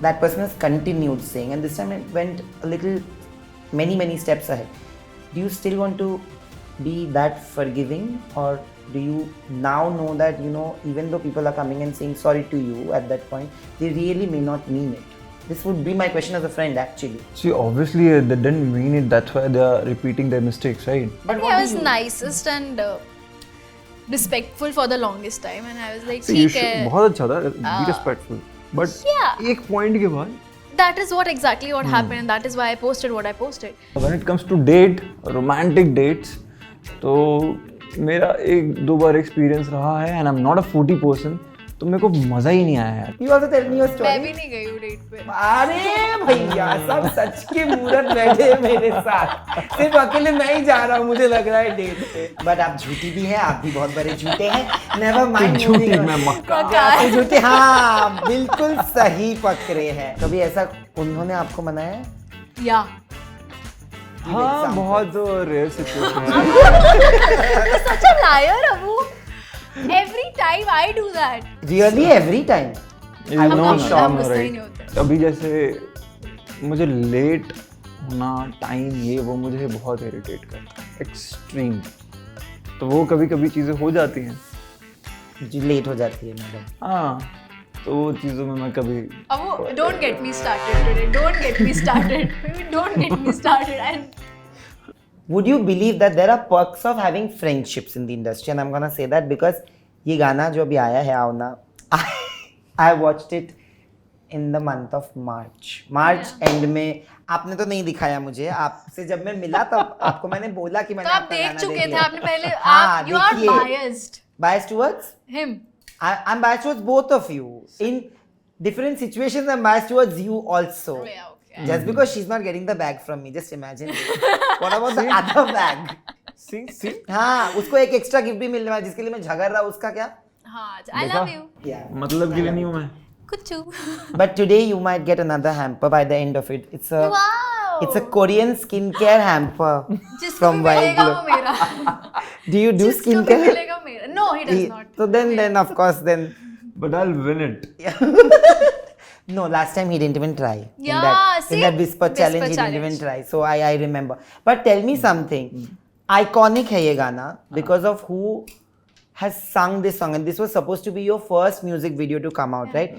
that person has continued saying, and this time it went a little, many steps ahead. Do you still want to be that forgiving, or do you now know that, you know, even though people are coming and saying sorry to you at that point, they really may not mean it? This would be my question as a friend, actually. See, obviously they didn't mean it. That's why they are repeating their mistakes, right? But I was nicest and respectful for the longest time, and I was like, See, you ठीक should, है. बहुत अच्छा था. Be respectful. But Yeah. एक point के बाद, That is what exactly what happened, and that is why I posted what I posted. when it comes to date, romantic dates, तो मेरा एक दो बार एक्सपीरियंस रहा है, and I'm not a foodie person, तो मेरे को मजा ही नहीं आया यार. You also tell me your मैं story. भी नहीं गई हूँ डेट पे. अरे भैया, सब सच के मूरत बैठे हैं मेरे साथ. सिर्फ अकेले मैं ही जा रहा हूँ, मुझे लग रहा है डेट पे. बट आप झूठी भी हैं, आप भी बहुत बड़े झूठे हैं. Never mind. झूठी मैं मक्का. आप झूठे, हाँ बिल्कुल सही पकड़े हैं. कभी ऐसा उन्होंने आपको मनाया? या. हाँ, बहुत रेयर सिचुएशन है. Such a liar, Abu. Every time I do that. Really, every time? No, I'm no, not no, sure. no, गुस्सा ही right. नहीं होता. अभी जैसे मुझे लेट होना, टाइम, ये वो मुझे बहुत इरिटेट करता है, एक्सट्रीम. तो वो कभी कभी चीज़ें हो जाती हैं. जी लेट हो जाती है मैडम. हाँ, तो वो चीज़ों में मैं कभी Abu, don't get me started today. Don't get me started. Don't get me started. And Would you believe that there are perks of having friendships in the industry? And I'm gonna say that because ये गाना जो अभी आया है आवना, I watched it in the month of March. March end में आपने तो नहीं दिखाया मुझे. आपसे जब मैं मिला तब आपको मैंने बोला कि मैंने तो आप आपका देख गाना चुके देख थे लिया. आपने पहले. हाँ, आप you are देखिए. biased. Biased towards? Him. I'm biased towards both of you. In different situations, I'm biased towards you also. Oh, yeah, okay. Just because she's not getting the bag from me, just imagine. What about the other bag? see हाँ, उसको एक extra gift भी मिलने वाला जिसके लिए मैं झगड़ रहा हूँ, उसका क्या? हाँ, I love you. Yeah. मतलब के लिए नहीं हूँ मैं. कुछ. But today you might get another hamper by the end of it. Wow. It's a Korean skincare hamper जिसको from भी Wild मिलेगा Glow. वो मेरा. Do you do जिसको भी skincare? मिलेगा मेरा. No, he does not. So then of course then. But I'll win it. No, last time he didn't even try. Yeah, in see? that Whisper challenge, he didn't even try. So I remember. But tell me something. Iconic है ये गाना because of who has sung this song, and this was supposed to be your first music video to come out, right?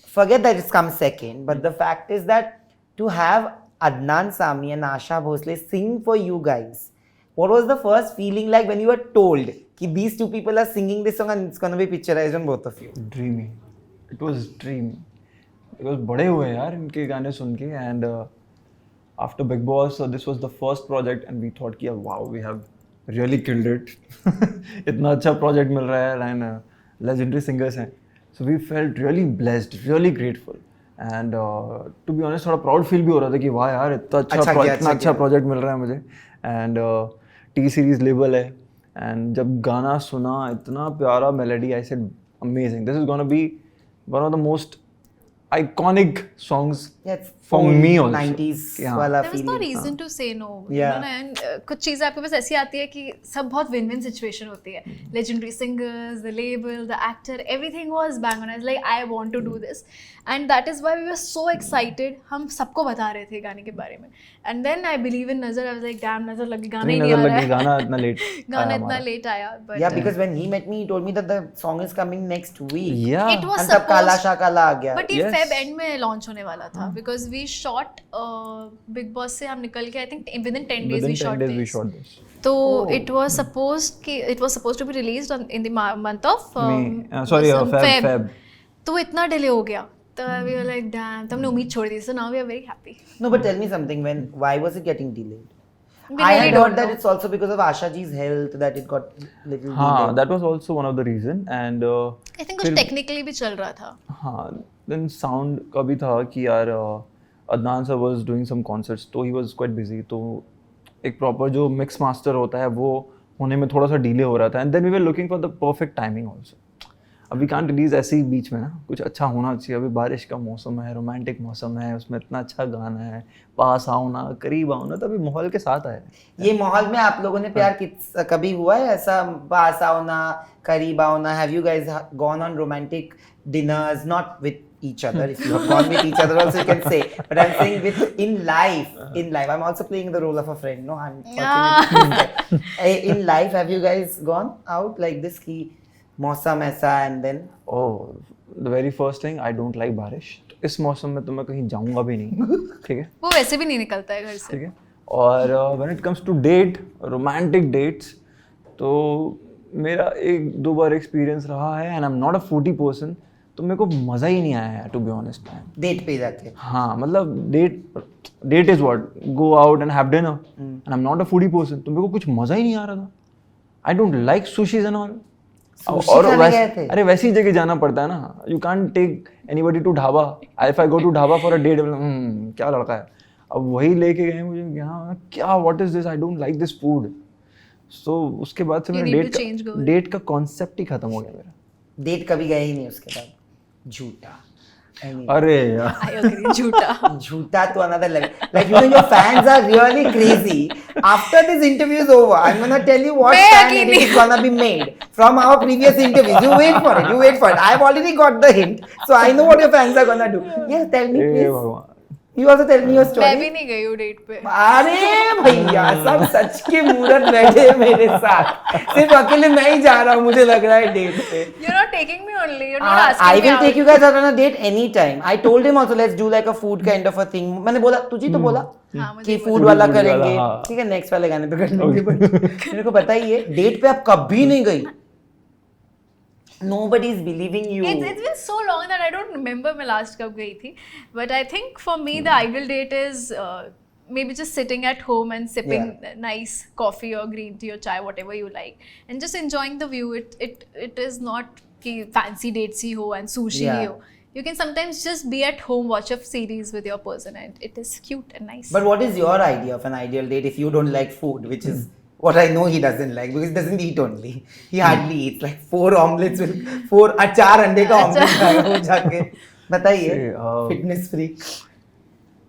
Forget that it's come second, but the fact is that to have Adnan Sami and Asha Bhosle sing for you guys, what was the first feeling like when you were told कि these two people are singing this song and it's gonna be picturized on both of you? Dreamy. It was dreamy. Because बड़े हुए यार इनके गाने सुन के, and after Big Boss, this was the first project and we thought कि wow, we have really killed it. इतना अच्छा project मिल रहा है and legendary singers हैं. So we felt really blessed, really grateful. And to be honest, थोड़ा proud feel भी हो रहा था कि वाह यार इतना अच्छा project मिल रहा है मुझे. And T series label है. And जब गाना सुना, इतना प्यारा melody, I said amazing. This is gonna be one of the most iconic songs for me also. 90s Yeah. वाला There was no feeling. reason to say no. Yeah. You know, and कुछ चीज़ें आपके पास ऐसी आती है कि सब बहुत win-win situation होती है. Legendary singers, the label, the actor, everything was bang on. I was like, I want to do this, and that is why we were so excited. हम सबको बता रहे थे गाने के बारे में. And then I believe in Nazar. I was like, damn, Nazar लगी गाना ही नहीं आ रहा है. गाना इतना late गाना इतना late आया. But Yeah, because when he met me, he told me that the song is coming next week. Yeah. it was And तब काला supposed. शाकाला आ गया. But ये Yes. Feb end में launch होने वाला था because we shot Big Boss से हम निकल के I think within 10 days Within we 10 shot days we this. shot this. So it was supposed to be released in the month of Feb. तो वो इतना delay हो गया. तो we were like damn. तो हमने उम्मीद छोड़ दी. So now we are very happy. No, but tell me something. Why was it getting delayed? We I really had don't heard that know. it's also because of Asha ji's health that it got little हाँ, delayed. that was also one of the reason. And I think कुछ technically भी चल रहा था. हाँ, then sound का भी था कि यार Adnan sir was doing some concerts, तो he was quite busy. तो एक proper जो mix master होता है वो होने में थोड़ा सा delay हो रहा था. And then we were looking for the perfect timing also. अब वी कांट रिलीज ऐसे ही बीच में ना, कुछ अच्छा होना चाहिए. अभी बारिश का मौसम है, रोमांटिक मौसम है, उसमें इतना अच्छा गाना है, पास आओ ना, करीब आओ ना, तभी माहौल के साथ आए. ये माहौल में आप लोगों ने प्यार कभी हुआ है ऐसा, पास आओ ना, करीब आओ ना? Have you guys gone on romantic dinners, not with each other. If you have gone with each other also you can say. But I'm saying with in life, I'm also playing the role of a friend. No, I'm fortunately in life, have you guys gone out like this ki मौसम ऐसा and then Oh, the very first thing, I don't like बारिश. इस मौसम में तो मैं कहीं जाऊंगा भी नहीं, ठीक है? वो वैसे भी नहीं निकलता है घर से. ठीक है. और when it comes to date, romantic dates, तो मेरा एक दो बार एक्सपीरियंस रहा है and I'm not a foodie person, तो मेरे को मज़ा ही नहीं आया है, to be honest man. Date पे जाके. हाँ, मतलब date is what? Go out and have dinner. And I'm not a foodie person, तो मेरे को कुछ मज़ा ही नहीं आ रहा था. I don't like sushis and all. और अरे वैसी जगह जाना पड़ता है ना. You can't take anybody to dhaba. If I go to dhaba for a date, क्या लड़का है. अब वही लेके गए मुझे क्या what is this? I don't like this food. So उसके बाद से मेरा डेट का कॉन्सेप्ट ही खत्म हो गया मेरा. डेट कभी गए ही नहीं उसके बाद. झूठा. अरे यार. I agree, झूठा to another level. Like your fans are really crazy. After this interview is over, I'm gonna tell you what fan edit is gonna be made from our previous interviews. You wait for it. I've already got the hint, so I know what your fans are gonna do. Yeah, tell me please. You also tell me your story. मैं भी नहीं गई हूँ date पे. अरे भैया सब सच के मूरत बैठे मेरे साथ. सिर्फ अकेले मैं ही जा रहा हूँ मुझे लग रहा है डेट पे. You're not taking me only. You're not asking me. I will take you guys out on a date anytime. I told him also let's do like a food kind of a thing. मैंने बोला तुझे तो बोला कि food वाला करेंगे. ठीक है नेक्स्ट वाले गाने पे कर लेंगे. मेरे को पता ही है डेट पे आप कभी नहीं गई. Nobody is believing you. It's been so long that I don't remember मैं last कब गई थी. But I think for me the ideal date is maybe just sitting at home and sipping nice coffee or green tea or chai, whatever you like, and just enjoying the view. It is not कि fancy dates ही हो and sushi ही हो. You can sometimes just be at home, watch a series with your person, and it is cute and nice. But what is your idea of an ideal date if you don't like food, which is what I know he doesn't like because he doesn't eat only. He hardly eats like 4 omelets with 4 4 अंडे का omelette खाएगा वो जाके. बताइए fitness freak.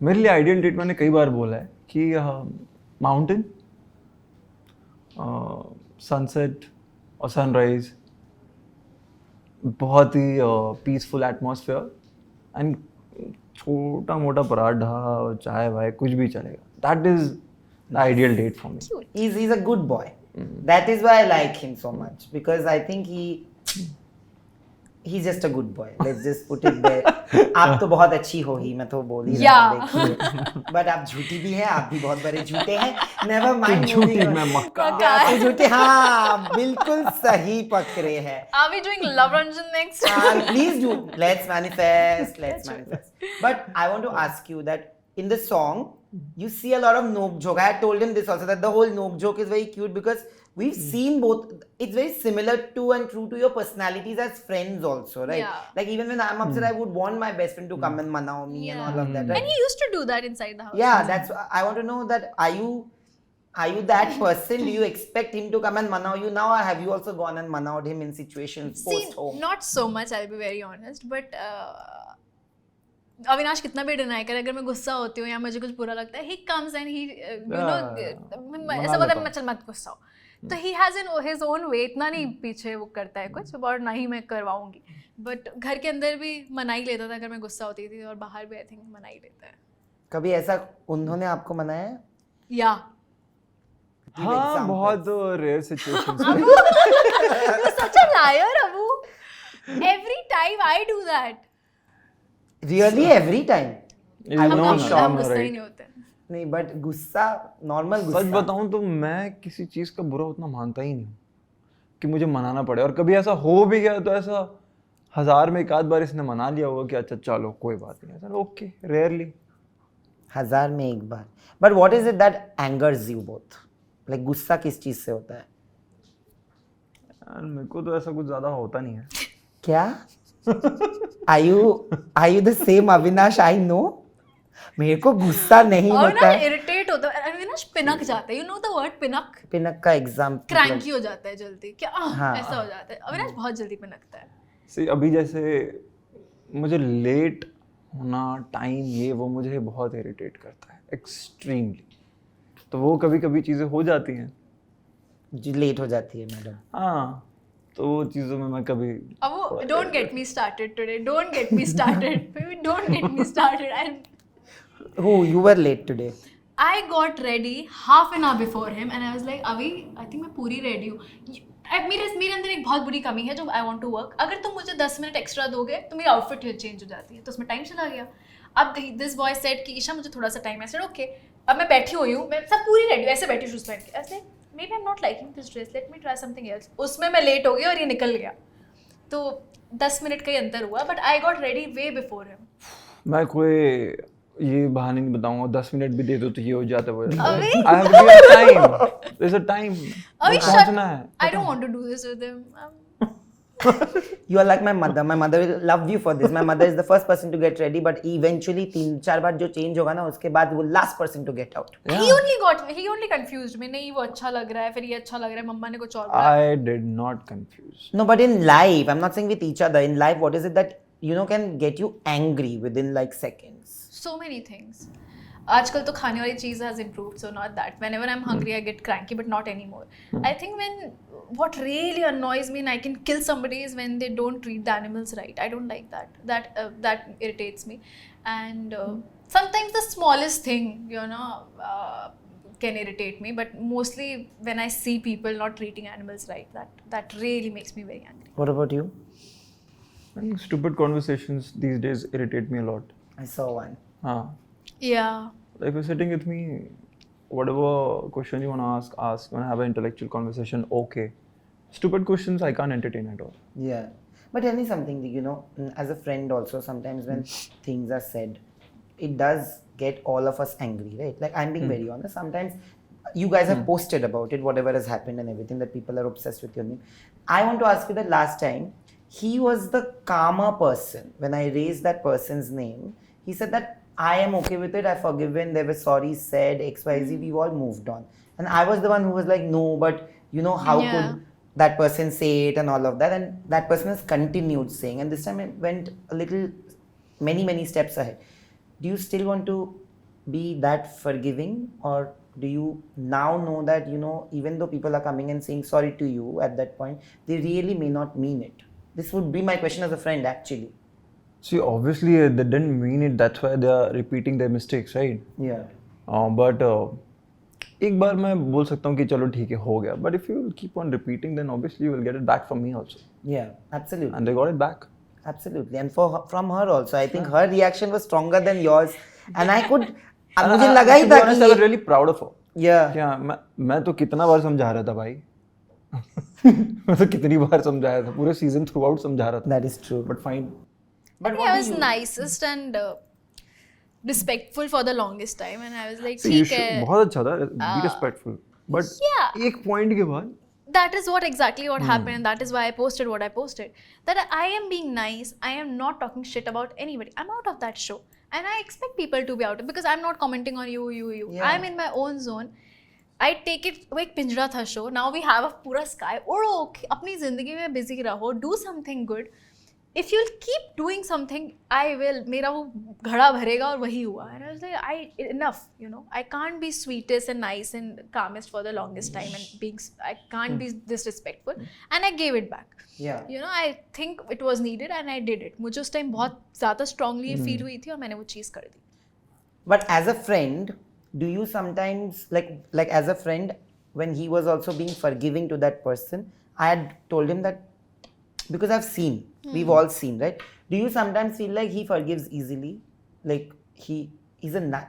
मेरे लिए ideal date मैंने कई बार बोला है कि माउंटेन, सनसेट और सनराइज, बहुत ही पीसफुल एटमॉस्फेयर एंड छोटा मोटा पराठा चाय वाय कुछ भी चलेगा. That is the ideal date for me. He's a good boy. That is why I like him so much because I think he's just a good boy. Let's just put it there. आप तो बहुत अच्छी हो ही मैं तो बोल ही रहा हूँ. But आप झूठी भी हैं. आप भी बहुत बड़े झूठे हैं. Never mind. झूठी मैं मक्का. आप झूठे हाँ बिल्कुल सही पकड़े हैं. Are we doing Love Ranjan next? Please do. Let's manifest. But I want to ask you that in the song you see a lot of nook joke. I had told him this also that the whole nook joke is very cute because we've seen both. It's very similar to and true to your personalities as friends also, right? Yeah. Like even when I'm upset, I would want my best friend to come and manao me and all of that, right? And he used to do that inside the house. Yeah, that's. I want to know that are you that person? Do you expect him to come and manao you now, or have you also gone and manaoed him in situations post home? Not so much. I'll be very honest, but. Avinash कितना भी deny करे अगर मैं गुस्सा होती हूँ या मुझे कुछ बुरा लगता है he comes and he ऐसा बोलता है चल मत गुस्सा हो. तो he has his own way. इतना नहीं पीछे वो करता है कुछ और ना ही मैं करवाऊंगी. बट घर के अंदर भी मना ही लेता था अगर मैं गुस्सा होती थी और बाहर भी आई थिंक मना ही लेता है. कभी ऐसा उन्होंने आपको मनाया है? या हाँ बहुत rare situations. You're such a liar, Abu. Every time I do that. Really every time? हम गुस्सा ही नहीं होते. नहीं बट गुस्सा नॉर्मल गुस्सा. सच बताऊं तो मैं किसी चीज का बुरा उतना मानता ही नहीं हूँ कि मुझे मनाना पड़े. और कभी ऐसा हो भी गया तो ऐसा 1000 में एक आध बार इसने मना लिया होगा कि अच्छा चलो कोई बात नहीं. ऐसा ओके रेयरली. 1000 में एक बार. But what is it that angers you both? Like गुस्सा किस चीज से होता है? यार मेरे को तो ऐसा कुछ ज्यादा होता नहीं है. क्या? Are you the same Avinash I know? मेरे को गुस्सा नहीं होता है. इरिटेट होता है. अविनाश पिनक जाता है. You know the word पिनक? पिनक का एग्जाम्पल. क्रैंकी हो जाता है जल्दी. क्या ऐसा हो जाता है. अविनाश बहुत जल्दी पिनकता है. See अभी जैसे मुझे लेट होना टाइम ये वो मुझे बहुत इरिटेट करता है एक्सट्रीमली. तो वो कभी कभी चीज़ें हो जाती हैं जी लेट हो जाती है मैडम. हाँ तो वो चीज़ों में मैं कभी अब वो don't get me started today, don't get me started, baby, don't get me started. And Who you were late today? I got ready half an hour before him and I was like, अभी I think मैं पूरी ready हूँ. मेरे अंदर एक बहुत बुरी कमी है जो I want to work. अगर तुम मुझे 10 मिनट एक्स्ट्रा दोगे तो मेरी आउटफिट चेंज हो जाती है, तो उसमें टाइम चला गया. अब दिस बॉय सेड कि ईशा मुझे थोड़ा सा टाइम है. I said okay. अब मैं बैठी हुई हूँ, मैं सब पूरी रेडी हूँ, ऐसे बैठी शूज पहन के, ऐसे maybe I'm not liking this dress, let me try something else. उसमें मैं लेट हो गई और ये निकल गया. तो 10 मिनट का ही अंतर हुआ, but I got ready way before him. मैं कोई ये बहाने नहीं बताऊंगा. 10 मिनट भी दे दो तो ये हो जाता है. अभी? I have to give time. There's a time. अभी पहुंचना है. I don't want to do this with him. You are like my mother. My mother will love you for this. My mother is the first person to get ready, but eventually 3-4 बार जो change होगा ना उसके बाद वो last person to get out. He only confused me. नहीं वो अच्छा लग रहा है, फिर ये अच्छा लग रहा है, मम्मा ने कुछ और बोला. I did not confuse. No, but in life, I'm not saying with each other. In life, what is it that can get you angry within like seconds? So many things. आजकल तो खाने वाली चीज़ has improved, so not that. Whenever I'm hungry, I get cranky, but not anymore. I think what really annoys me and I can kill somebody is when they don't treat the animals right. I don't like that. That irritates me. And sometimes the smallest thing, can irritate me. But mostly when I see people not treating animals right, that really makes me very angry. What about you? I think stupid conversations these days irritate me a lot. I saw one. Yeah. If you're sitting with me, whatever question you want to ask. Want to have an intellectual conversation, okay. Stupid questions I can't entertain at all. Yeah. But tell me something, as a friend also, sometimes when things are said, it does get all of us angry, right? Like, I'm being very honest. Sometimes you guys have posted about it, whatever has happened and everything, that people are obsessed with your name. I want to ask you that last time, he was the calmer person. When I raised that person's name, he said that I am okay with it, I've forgiven, there were sorries said, XYZ, we've all moved on. And I was the one who was like, no, but how could that person say it and all of that? And that person has continued saying, and this time it went a little, many steps ahead. Do you still want to be that forgiving, or do you now know that, even though people are coming and saying sorry to you at that point, they really may not mean it? This would be my question as a friend, actually. See, obviously they didn't mean it. That's why they are repeating their mistakes, right? Yeah. But एक बार मैं बोल सकता हूँ कि चलो ठीक है हो गया. But if you keep on repeating, then obviously you will get it back from me also. Yeah, absolutely. And they got it back. Absolutely. And from her also. I think her reaction was stronger than yours. And I could... मुझे लगा ही था कि... I was really proud of her. Yeah. क्या मैं तो कितना बार समझा रहा था भाई. मैं तो कितनी बार समझाया था. पूरे सीजन थ्रू आउट समझा रहा था. That is true. But fine. But I was nicest and respectful for the longest time, and I was like, See, ठीक है. बहुत अच्छा था. Be respectful. But एक point के बाद. That is exactly what happened, and that is why I posted what I posted. That I am being nice. I am not talking shit about anybody. I'm out of that show, and I expect people to be out because I'm not commenting on you. Yeah. I'm in my own zone. I take it. वो एक पिंजरा था show. Now we have a पूरा sky. उड़ो, अपनी जिंदगी में busy रहो. Do something good. If you'll keep doing something, I will. मेरा वो घड़ा भरेगा और वही हुआ. And I was like, enough. I can't be sweetest and nice and calmest for the longest time, and I can't be disrespectful. And I gave it back. Yeah. I think it was needed, and I did it. मुझे उस time बहुत ज़्यादा strongly feel हुई थी और मैंने वो चीज़ कर दी. But as a friend, do you sometimes like as a friend, when he was also being forgiving to that person, I had told him that, because I've seen, we've all seen, right? Do you sometimes feel like he forgives easily? Like he's a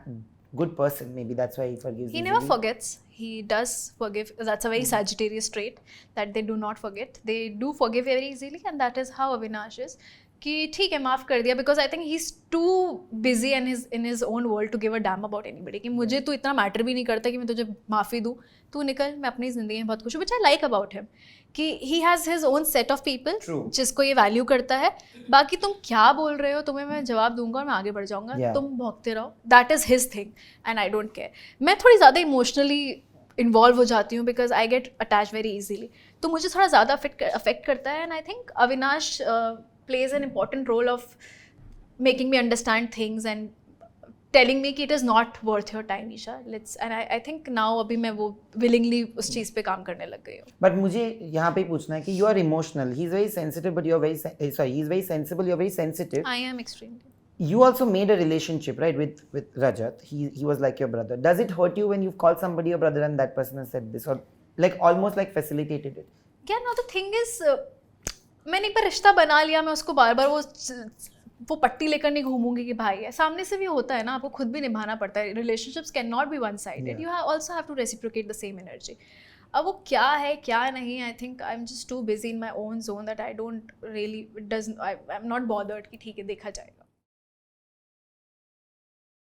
good person, maybe that's why he forgives He easily. never forgets. He does forgive. That's a very Sagittarius trait, that they do not forget. They do forgive very easily, and that is how Avinash is. कि ठीक है माफ़ कर दिया, because I think he's too busy and in his own world to give a damn about anybody. कि मुझे तो इतना मैटर भी नहीं करता कि मैं तुझे माफ़ी दूँ, तू निकल, मैं अपनी ज़िंदगी में बहुत खुश हूँ. Which I like about him, कि he has his own set of people जिसको ये वैल्यू करता है. बाकी तुम क्या बोल रहे हो, तुम्हें मैं जवाब दूंगा और मैं आगे बढ़ जाऊँगा. तुम भौंकते रहो. That is his thing and I don't care. मैं थोड़ी ज़्यादा इमोशनली इन्वॉल्व हो जाती हूँ because I get attached very easily. तो मुझे थोड़ा ज़्यादा अफेक्ट करता है. And I think Avinash plays an important role of making me understand things and telling me कि it is not worth your time, Isha. And I think now अभी मैं वो willingly उस चीज़ पे काम करने लग गई हूँ. But मुझे यहाँ पे पूछना है कि you are emotional. He's very sensitive, but you're very he's very sensible. You're very sensitive. I am extremely. You also made a relationship, right, with Rajat. He was like your brother. Does it hurt you when you've called somebody your brother and that person has said this, or like almost like facilitated it? Yeah, now the thing is, मैंने एक बार रिश्ता बना लिया, मैं उसको बार बार वो पट्टी लेकर नहीं घूमूंगी कि भाई है. सामने से भी होता है ना, आपको खुद भी निभाना पड़ता है. Relationships cannot be one sided. You also have to reciprocate the same energy. अब वो क्या है क्या नहीं, I think I'm just too busy in my own zone that I don't really, I'm not bothered कि ठीक है देखा जाएगा.